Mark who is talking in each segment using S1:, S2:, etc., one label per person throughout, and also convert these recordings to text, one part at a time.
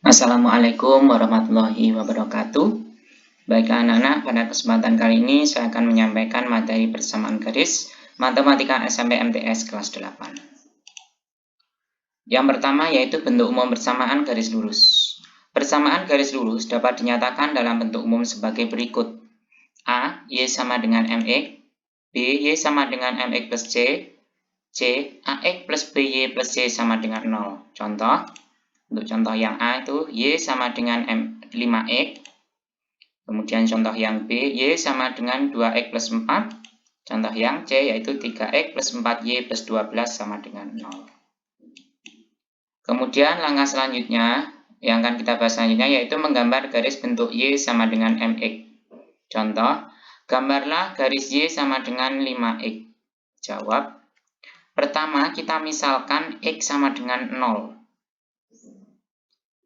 S1: Assalamualaikum warahmatullahi wabarakatuh. Baiklah anak-anak, pada kesempatan kali ini saya akan menyampaikan materi persamaan garis Matematika SMP MTS kelas 8. Yang pertama yaitu bentuk umum persamaan garis lurus. Persamaan garis lurus dapat dinyatakan dalam bentuk umum sebagai berikut. A, Y sama dengan MX, B, Y sama dengan MX plus C, C, AX plus BY plus C sama dengan 0. Contoh, untuk contoh yang A itu Y sama dengan 5X. Kemudian contoh yang B, Y sama dengan 2X plus 4. Contoh yang C yaitu 3X plus 4Y plus 12 sama dengan 0. Kemudian langkah selanjutnya yang akan kita bahas selanjutnya yaitu menggambar garis bentuk Y sama dengan MX. Contoh, gambarlah garis Y sama dengan 5X. Jawab. Pertama, kita misalkan X sama dengan 0.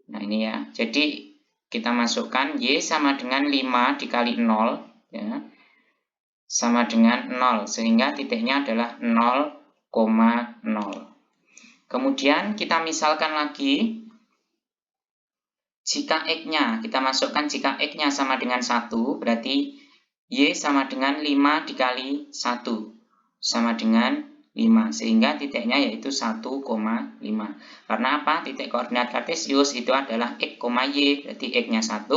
S1: Nah ini ya, jadi kita masukkan Y sama dengan 5 dikali 0 ya, sama dengan 0, sehingga titiknya adalah 0,0. Kemudian kita misalkan lagi, jika X-nya, kita masukkan jika X-nya sama dengan 1, berarti Y sama dengan 5 dikali 1, sama dengan 5, sehingga titiknya yaitu 1,5. Karena apa? Titik koordinat kartesius itu adalah X, Y, berarti X-nya 1,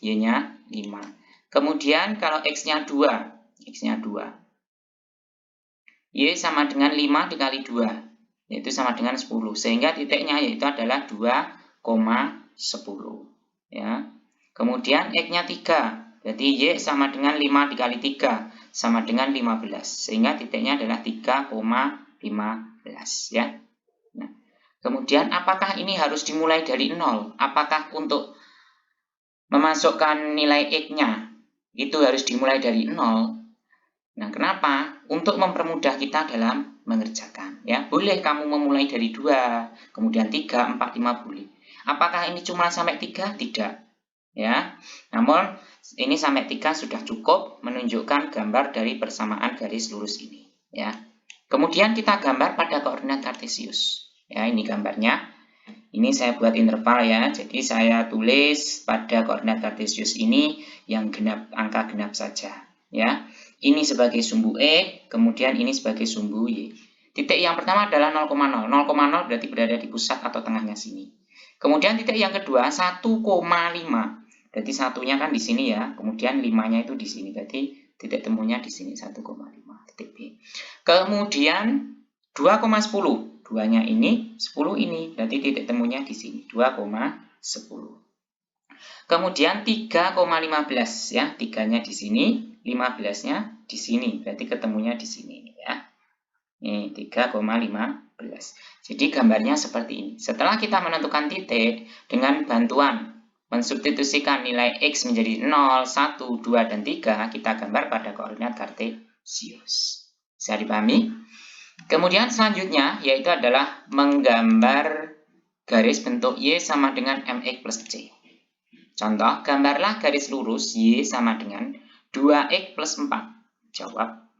S1: Y-nya 5. Kemudian kalau X-nya 2, Y sama dengan 5 dikali 2, yaitu sama dengan 10, sehingga titiknya yaitu adalah 2,10. Ya. Kemudian X-nya 3, berarti Y sama dengan 5 dikali 3, sama dengan 15, sehingga titiknya adalah 3,15 ya. Nah, kemudian apakah ini harus dimulai dari 0? Apakah untuk memasukkan nilai X-nya itu harus dimulai dari 0? Nah, kenapa? Untuk mempermudah kita dalam mengerjakan ya. Boleh kamu memulai dari 2, kemudian 3, 4, 5 boleh. Apakah ini cuma sampai 3? Tidak. Ya. Namun ini sampai 3 sudah cukup menunjukkan gambar dari persamaan garis lurus ini ya. Kemudian kita gambar pada koordinat kartesius. Ya, ini gambarnya. Ini saya buat interval ya. Jadi saya tulis pada koordinat kartesius ini yang genap, angka genap saja ya. Ini sebagai sumbu E, kemudian ini sebagai sumbu Y. Titik yang pertama adalah 0,0. 0,0 berarti berada di pusat atau tengahnya sini. Kemudian titik yang kedua 1,5. Berarti satunya kan di sini ya, kemudian 5-nya itu di sini. Berarti titik temunya di sini 1,5 titik B. Kemudian 2,10. 2-nya ini, 10 ini. Berarti titik temunya di sini 2,10. Kemudian 3,15 ya, 3-nya di sini, 15-nya di sini. Berarti ketemunya di sini ya. Ini 3,15. Jadi gambarnya seperti ini. Setelah kita menentukan titik dengan bantuan mensubstitusikan nilai X menjadi 0, 1, 2, dan 3, kita gambar pada koordinat kartesius. Bisa dipahami? Kemudian selanjutnya yaitu adalah menggambar garis bentuk Y sama dengan MX plus C. Contoh, gambarlah garis lurus Y sama dengan 2X plus 4. Jawab.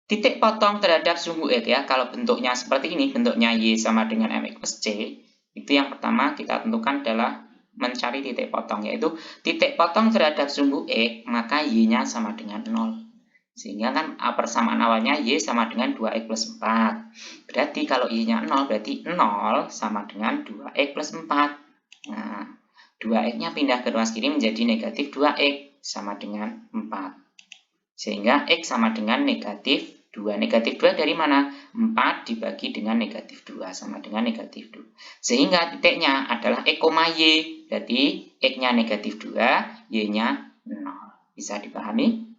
S1: Titik potong terhadap sumbu X ya, kalau bentuknya seperti ini, bentuknya Y sama dengan MX plus C, itu yang pertama kita tentukan adalah mencari titik potong, yaitu titik potong terhadap sumbu X, maka Y-nya sama dengan 0. Sehingga kan persamaan awalnya Y sama dengan 2X plus 4. Berarti kalau Y-nya 0, berarti 0 sama dengan 2X plus 4. Nah, 2X-nya pindah ke ruas kiri menjadi negatif 2X sama dengan 4. Sehingga X sama dengan negatif 2. Negatif 2 dari mana? 4 dibagi dengan negatif 2 sama dengan negatif 2. Sehingga titiknya adalah X, Y. Berarti X-nya negatif 2, Y-nya 0. Bisa dipahami?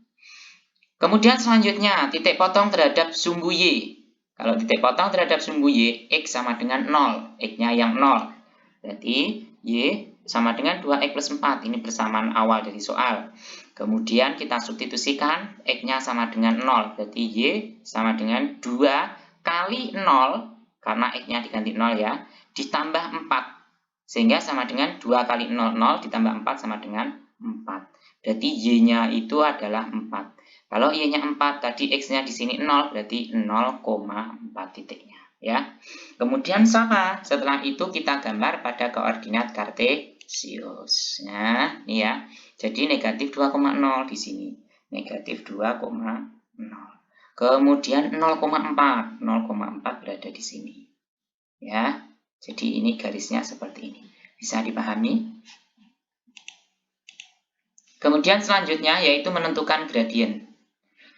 S1: Kemudian selanjutnya, titik potong terhadap sumbu Y. Kalau titik potong terhadap sumbu Y, X sama dengan 0. X-nya yang 0. Berarti Y sama dengan 2X plus 4. Ini persamaan awal dari soal. Kemudian kita substitusikan, X-nya sama dengan 0. Berarti Y sama dengan 2 kali 0, karena X-nya diganti 0 ya, ditambah 4. Sehingga sama dengan 2 kali 0, 0 ditambah 4 sama dengan 4. Berarti Y-nya itu adalah 4. Kalau Y-nya 4, tadi X-nya di sini 0, berarti 0,4 titiknya. ya. Kemudian sama, setelah itu kita gambar pada koordinat kartesius. Nah, ini ya. Jadi negatif 2,0 di sini. Negatif 2,0. Kemudian 0,4. 0,4 berada di sini. Ya. Jadi ini garisnya seperti ini. Bisa dipahami? Kemudian selanjutnya yaitu menentukan gradien.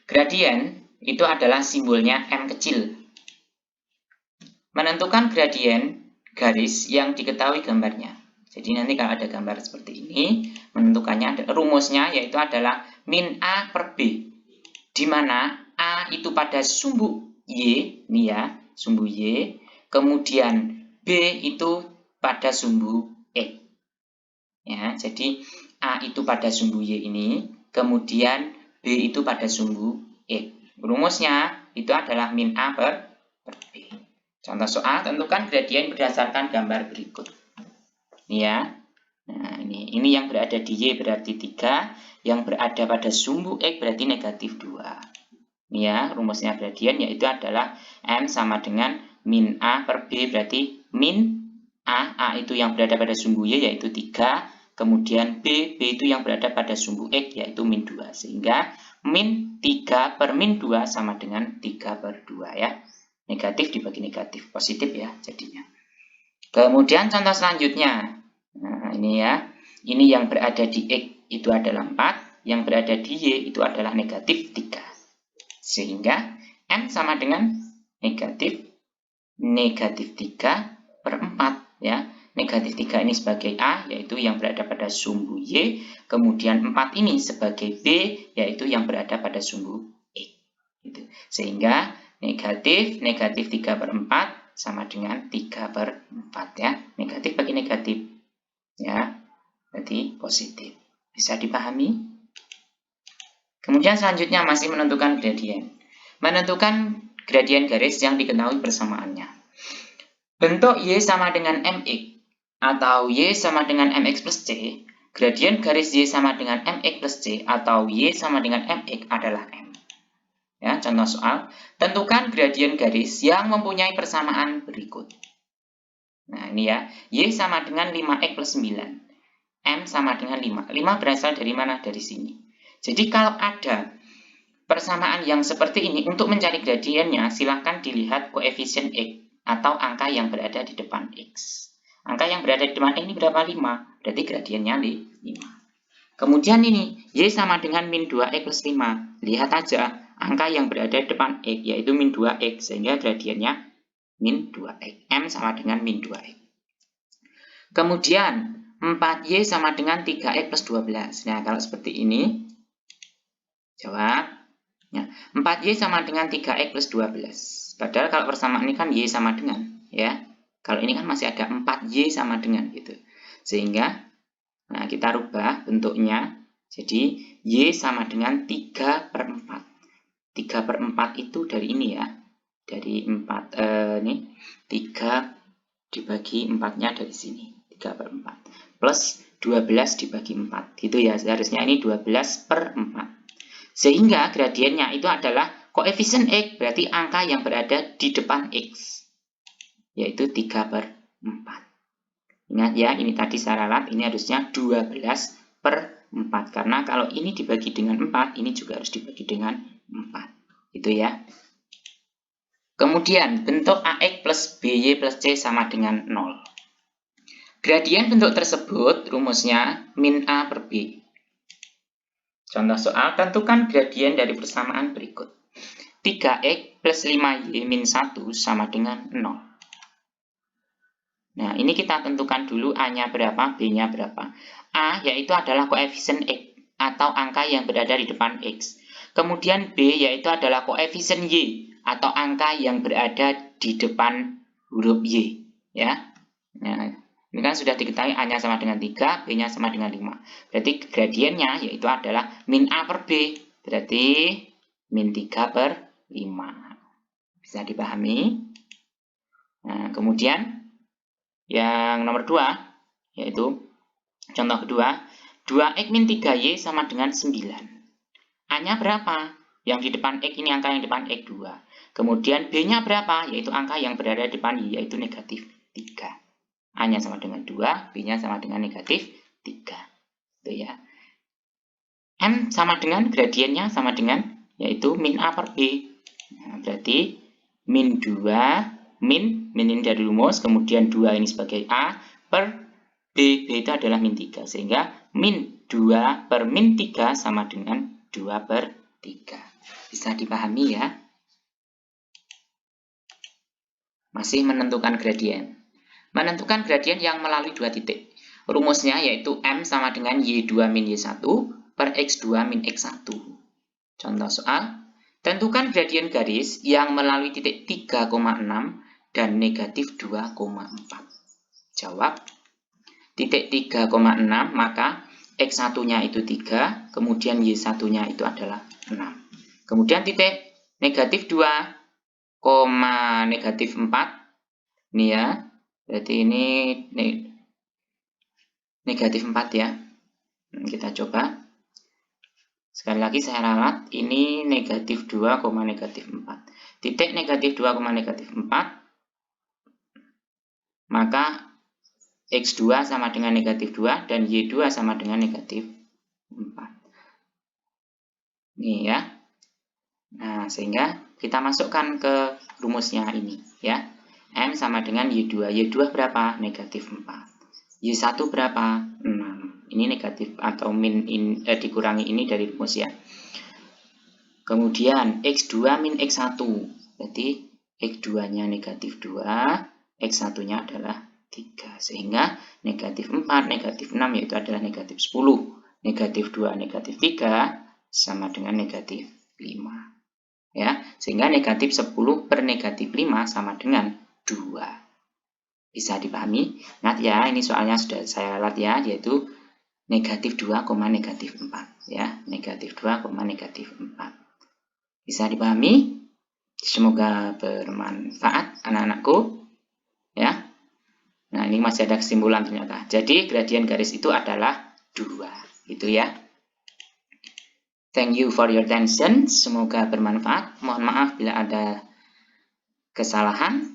S1: Gradien itu adalah simbolnya M kecil. Menentukan gradien garis yang diketahui gambarnya. Jadi nanti kalau ada gambar seperti ini, menentukannya rumusnya yaitu adalah min A per B. Di mana A itu pada sumbu Y, ini ya, sumbu Y. Kemudian B itu pada sumbu X. Ya, jadi A itu pada sumbu Y ini, kemudian B itu pada sumbu X. Rumusnya itu adalah min A per B. Contoh soal, tentukan gradien berdasarkan gambar berikut. Ini ya. Nah, ini yang berada di Y berarti 3, yang berada pada sumbu X berarti negatif 2. Ini ya, rumusnya gradien yaitu adalah M sama dengan min A per B berarti min A itu yang berada pada sumbu Y yaitu 3, kemudian B itu yang berada pada sumbu X yaitu min 2. Sehingga min 3 per min 2 sama dengan 3 per 2 ya. Negatif dibagi negatif, positif ya jadinya. Kemudian contoh selanjutnya. Nah, ini ya. Ini yang berada di X itu adalah 4, yang berada di Y itu adalah negatif 3. Sehingga M sama dengan negatif 3 per 4 ya. Negatif 3 ini sebagai A, yaitu yang berada pada sumbu Y. Kemudian 4 ini sebagai B, yaitu yang berada pada sumbu X. Gitu. Sehingga negatif 3 per 4 sama dengan 3 per 4 ya. Negatif bagi negatif. Ya, berarti positif. Bisa dipahami? Kemudian selanjutnya masih menentukan gradien. Menentukan gradien garis yang diketahui persamaannya. Bentuk Y sama dengan MX atau Y sama dengan MX plus C, gradien garis Y sama dengan MX plus C atau Y sama dengan MX adalah M. Ya, contoh soal, tentukan gradien garis yang mempunyai persamaan berikut. Nah, ini ya, Y sama dengan 5X plus 9. M sama dengan 5. 5 berasal dari mana? Dari sini. Jadi kalau ada persamaan yang seperti ini, untuk mencari gradiennya, silahkan dilihat koefisien X atau angka yang berada di depan X. Angka yang berada di depan X ini berapa? 5. Berarti gradiennya 5. Kemudian ini, Y sama dengan min 2X plus 5. Lihat aja, angka yang berada di depan X, yaitu min 2X, sehingga gradiennya min 2X. M sama dengan min 2X. Kemudian, 4Y sama dengan 3X plus 12. Nah, kalau seperti ini, jawab. Ya, 4Y sama dengan 3X plus 12. Padahal kalau persamaan ini kan Y sama dengan. Ya. Kalau ini kan masih ada 4Y sama dengan. Gitu. Sehingga, nah, kita rubah bentuknya. Jadi, Y sama dengan 3 per 4. 3 per 4 itu dari ini ya. Dari 4, ini 3 dibagi 4-nya dari sini. 3 per 4. Plus 12 dibagi 4. Gitu ya, seharusnya ini 12 per 4. Sehingga gradiennya itu adalah koefisien X, berarti angka yang berada di depan X. Yaitu 3 per 4. Ingat ya, ini tadi saya ralat, ini harusnya 12 per 4. Karena kalau ini dibagi dengan 4, ini juga harus dibagi dengan 4. Gitu ya. Kemudian, bentuk AX plus BY plus C sama dengan 0. Gradien bentuk tersebut rumusnya min A per B. Contoh soal, tentukan gradien dari persamaan berikut. 3X plus 5Y min 1 sama dengan 0. Nah, ini kita tentukan dulu A-nya berapa, B-nya berapa. A yaitu adalah koefisien X atau angka yang berada di depan X. Kemudian B yaitu adalah koefisien Y atau angka yang berada di depan huruf Y. Ya. Nah, ini kan sudah diketahui A-nya sama dengan 3, B-nya sama dengan 5. Berarti gradiennya yaitu adalah min A per B. Berarti min 3 per 5. Bisa dipahami? Nah, kemudian yang nomor 2, yaitu contoh kedua, 2X min 3Y sama dengan 9. A-nya berapa? Yang di depan X ini angka yang di depan X 2. Kemudian B-nya berapa? Yaitu angka yang berada di depan Y, yaitu negatif 3. A-nya sama dengan 2, B-nya sama dengan negatif 3. Itu ya. M sama dengan gradiennya sama dengan yaitu min A per B. Nah, berarti min 2, min ini dari rumus, kemudian 2 ini sebagai A per B. B itu adalah min 3. Sehingga min 2 per min 3 sama dengan 2 per 3. Bisa dipahami ya? Masih menentukan gradien. Menentukan gradien yang melalui 2 titik. Rumusnya yaitu M sama dengan Y2 min Y1 per X2 min X1. Contoh soal, tentukan gradien garis yang melalui titik 3,6 dan negatif 2,4. Jawab, titik 3,6 maka X1-nya itu 3, kemudian Y1-nya itu adalah 6. Kemudian titik negatif 2, negatif 4, ini ya, berarti ini negatif 4 ya. Kita coba. Sekali lagi saya ralat, ini negatif 2, negatif 4. Titik negatif 2, negatif 4, maka X2 sama dengan negatif 2 dan Y2 sama dengan negatif 4. Ini ya. Nah, sehingga kita masukkan ke rumusnya ini ya. M sama dengan Y2. Y2 berapa? Negatif 4. Y1 berapa? 6. Ini negatif atau min dikurangi ini dari rumus ya. Kemudian X2 min X1. Berarti X2-nya negatif 2, X1-nya adalah 3. Sehingga negatif 4, negatif 6 yaitu adalah negatif 10. Negatif 2, negatif 3 sama dengan negatif 5. Ya, sehingga negatif 10 per negatif 5 sama dengan 2. Bisa dipahami? Ingat ya, ini soalnya sudah saya ralat ya, yaitu negatif 2, negatif 4 ya, negatif 2, negatif 4. Bisa dipahami? Semoga bermanfaat anak-anakku ya. Nah, ini masih ada kesimpulan ternyata. Jadi gradien garis itu adalah 2, gitu ya. Thank you for your attention. Semoga bermanfaat. Mohon maaf bila ada kesalahan.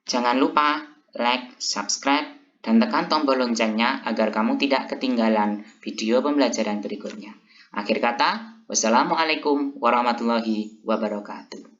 S1: Jangan lupa like, subscribe, dan tekan tombol loncengnya agar kamu tidak ketinggalan video pembelajaran berikutnya. Akhir kata, wassalamualaikum warahmatullahi wabarakatuh.